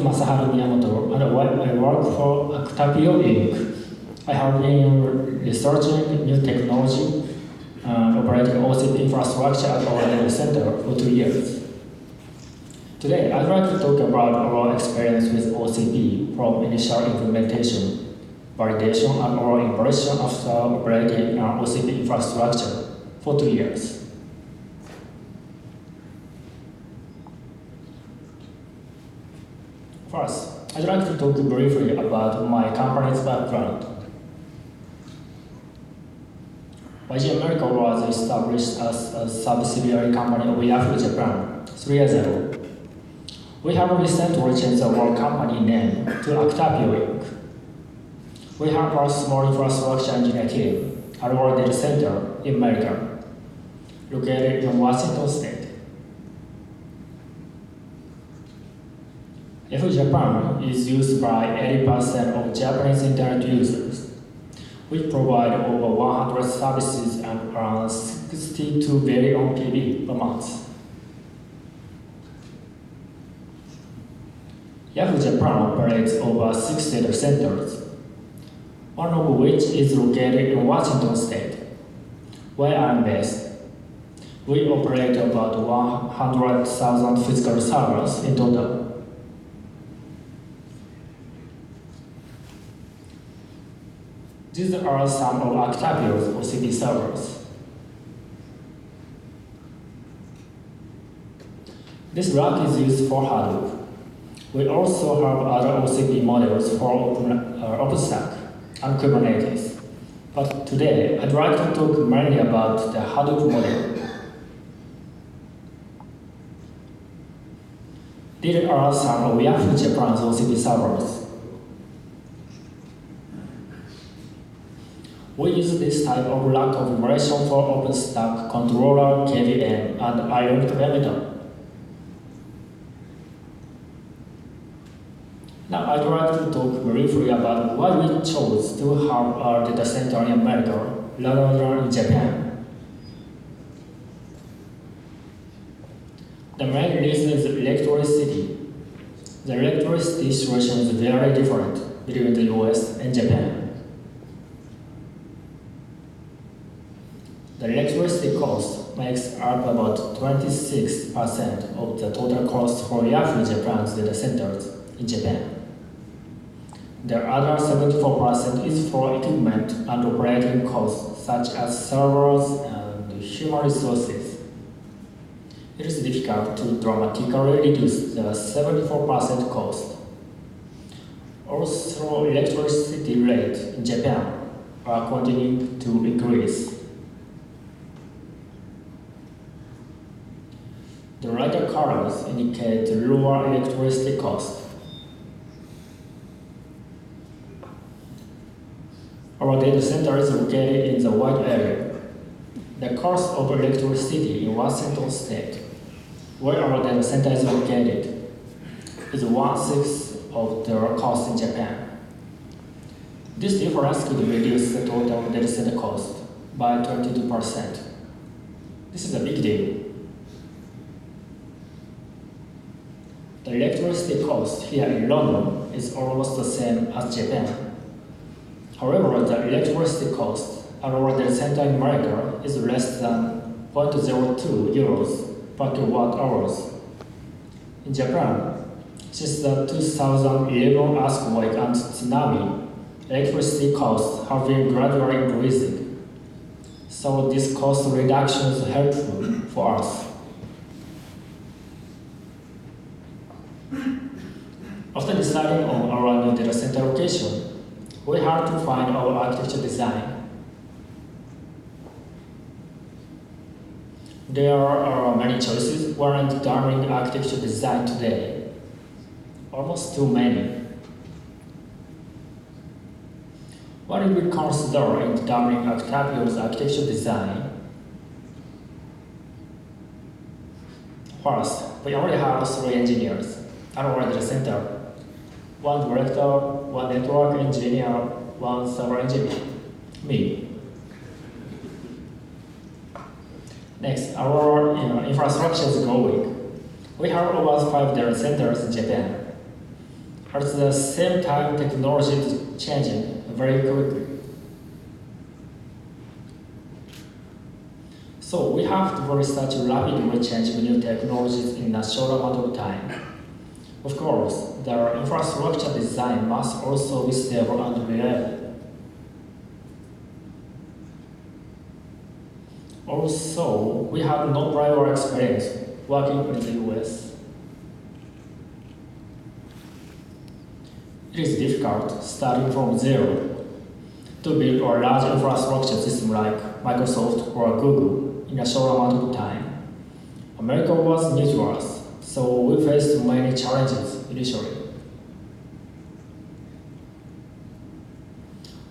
Masaharu Miyamoto, and I work for Octavio Inc. I have been researching new technology and operating OCP infrastructure at our data center for 2 years. Today, I'd like to talk about our experience with OCP from initial implementation, validation, and our impression after operating an OCP infrastructure for 2 years. First, I'd like to talk briefly about my company's background. YG America was established as a subsidiary company of Yahoo Japan 3 years ago. We have recently changed our company name to Octavio Inc. We have a small infrastructure engineer team at our data center in America, located in Washington State. Yahoo Japan is used by 80% of Japanese internet users. We provide over 100 services and around 62 billion PB per month. Yahoo Japan operates over 6 data centers, one of which is located in Washington State, where I am based. We operate about 100,000 physical servers in total. These are some of Octavio's OCP servers. This rack is used for Hadoop. We also have other OCP models for OpenStack and Kubernetes. But today, I'd like to talk mainly about the Hadoop model. These are some of Yahoo Japan's OCP servers. We use this type of rack configuration for OpenStack controller, KVM, and ion telemeter. Now I'd like to talk briefly about why we chose to have our data center in America rather than in Japan. The main reason is electricity. The electricity situation is very different between the US and Japan. The electricity cost makes up about 26% of the total cost for Yahoo Japan's data centers in Japan. The other 74% is for equipment and operating costs such as servers and human resources. It is difficult to dramatically reduce the 74% cost. Also, electricity rates in Japan are continuing to increase. The lighter colors indicate lower electricity cost. Our data center is located in the white area. The cost of electricity in Washington State, where our data center is located, is 1/6 of the cost in Japan. This difference could reduce the total data center cost by 22%. This is a big deal. The electricity cost here in London is almost the same as Japan. However, the electricity cost at our data center in America is less than 0.02 euros per kilowatt hours. In Japan, since the 2011 earthquake and tsunami, electricity costs have been gradually increasing. So this cost reduction is helpful for us. After deciding on our new data center location, we had to find our architecture design. There are many choices when determining architecture design today, almost too many. What did we consider in determining Octavio's architecture design? First, we already have 3 engineers at our data center. 1 director, 1 network engineer, 1 server engineer, me. Next, our infrastructure is growing. We have over 5 data centers in Japan. At the same time, technology is changing very quickly. So we have to research rapidly changing new technologies in a short amount of time. Of course, the infrastructure design must also be stable and reliable. Also, we have no prior experience working in the US. It is difficult, starting from zero, to build a large infrastructure system like Microsoft or Google in a short amount of time. America was new to us, so we faced many challenges initially.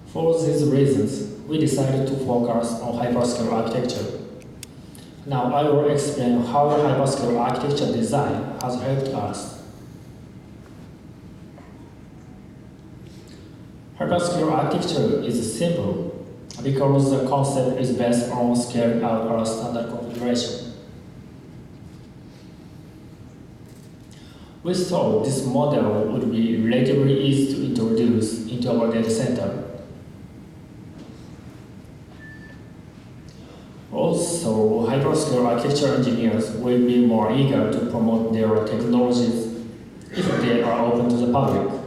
For these reasons, we decided to focus on hyperscaler architecture. Now I will explain how hyperscaler architecture design has helped us. Hyperscaler architecture is simple because the concept is based on scaling out our standard configuration. We thought this model would be relatively easy to introduce into our data center. Also, hyperscaler architecture engineers will be more eager to promote their technologies if they are open to the public.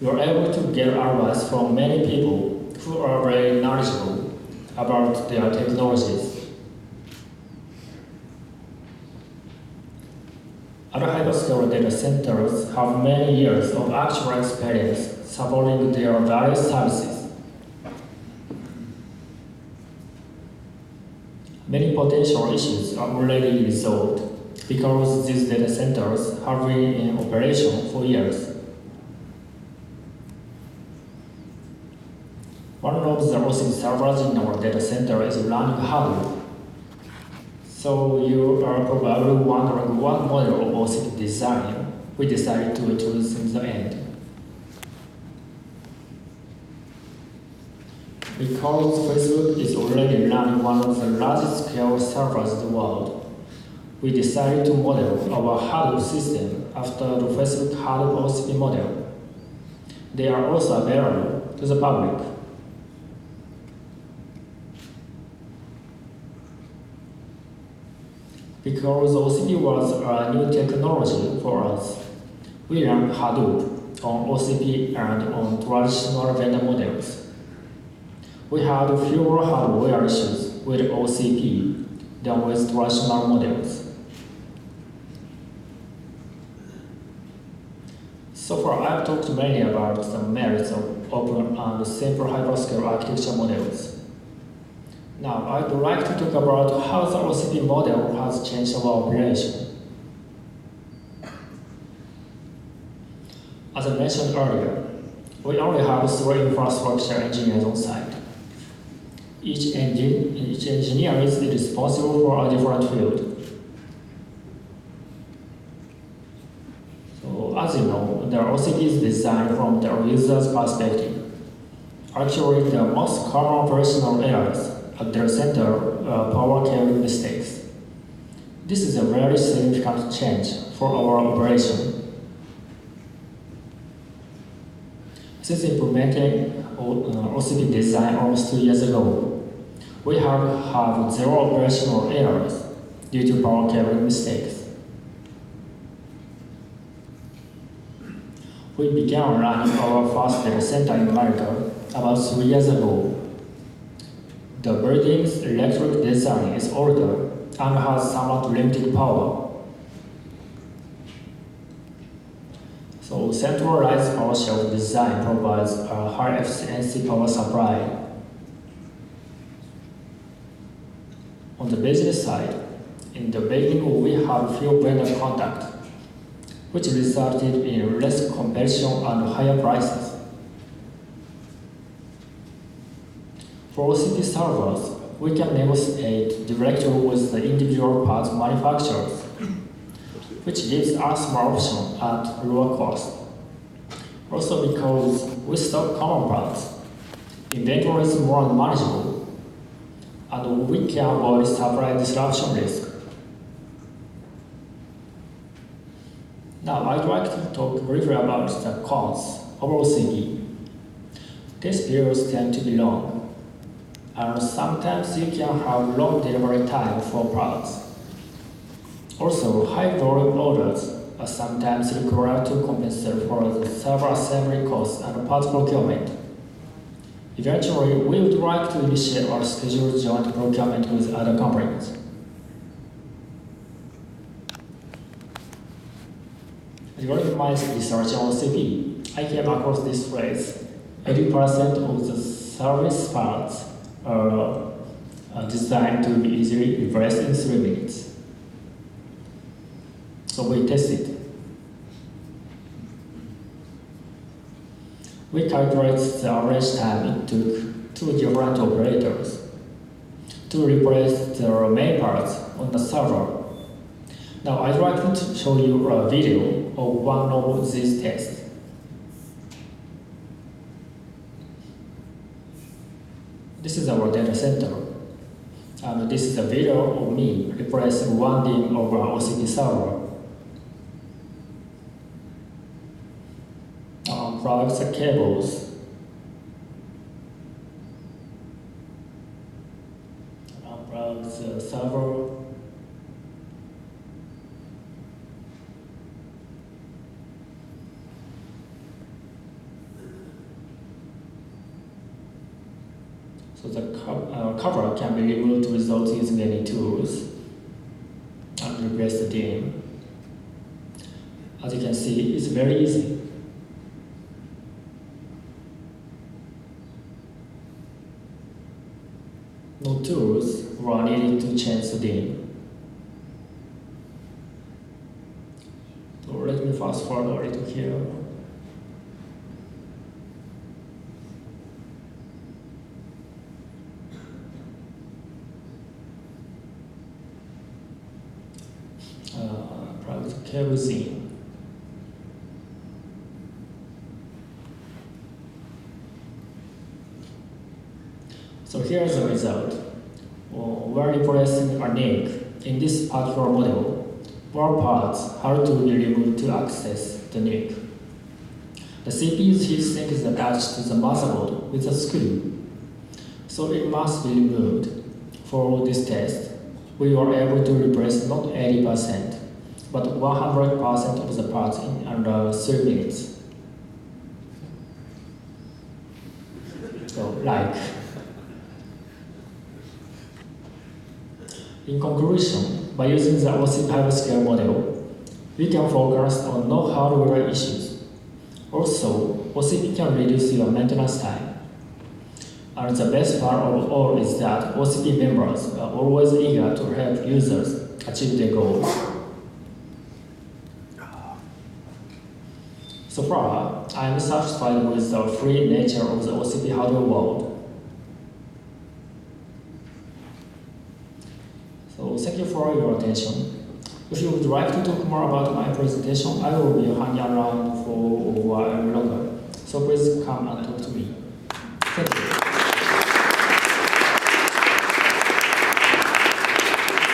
We are able to get advice from many people who are very knowledgeable about their technologies. Other hyperscaler data centers have many years of actual experience supporting their various services. Many potential issues are already resolved because these data centers have been in operation for years. One of the OCP servers in our data center is running Yahoo. So you are probably wondering what model of OCP design we decided to choose in the end. Because Facebook is already running one of the largest scale servers in the world, we decided to model our Hadoop system after the Facebook Hadoop OCP model. They are also available to the public. Because OCP was a new technology for us, we ran Hadoop on OCP and on traditional vendor models. We had fewer hardware issues with OCP than with traditional models. So far, I've talked mainly about the merits of open and simple hyperscale architecture models. Now, I'd like to talk about how the OCP model has changed our operation. As I mentioned earlier, we only have 3 infrastructure engineers on site. Each engineer is responsible for a different field. So, as you know, the OCP is designed from the user's perspective. Actually, the most common operational errors at their center power cabling mistakes. This is a very significant change for our operation. Since implementing OCP design almost 2 years ago, we have had 0 operational errors due to power cabling mistakes. We began running our first data center in America about 3 years ago. The building's electric design is older and has somewhat limited power. So centralized power shelf design provides a high efficiency power supply. On the business side, in the beginning we had few vendor contact, which resulted in less competition and higher prices. For OCP servers, we can negotiate directly with the individual parts manufacturers, which gives us more options at lower cost. Also because we stock common parts, inventory is more manageable, and we can avoid supply disruption risk. Now I'd like to talk briefly about the cons of OCP. These periods tend to be long, and sometimes you can have long delivery time for parts. Also, high volume orders are sometimes required to compensate for the server assembly costs and part procurement. Eventually, we would like to initiate or schedule joint procurement with other companies. During my research on OCP, I came across this phrase: 80% of the service parts are designed to be easily replaced in 3 minutes. So we tested. We calculate the average time it took 2 different operators to replace the main parts on the server. Now I'd like to show you a video of one of these tests. This is our data center, and this is a video of me replacing one DIMM of an OCP server. Unplug the cables. Unplug the server. So the cover can be removed without using any tools and replace the DIMM. As you can see, it's very easy. No tools were needed to change the DIMM. So let me fast forward a little here. Plug the cables in. So here's the result. We're replacing a NIC. In this particular model, more parts have to be removed to access the NIC. The CPU's heatsink is attached to the motherboard with a screw, so it must be removed. For this test, we were able to replace not 80%, but 100% of the parts in under 3 minutes. So, like. In conclusion, by using the OCP hyperscaler model, we can focus on no hardware issues. Also, OCP can reduce your maintenance time. And the best part of all is that OCP members are always eager to help users achieve their goals. So far, I am satisfied with the free nature of the OCP hardware world. So thank you for your attention. If you would like to talk more about my presentation, I will be hanging around for a while longer. So please come and talk to me.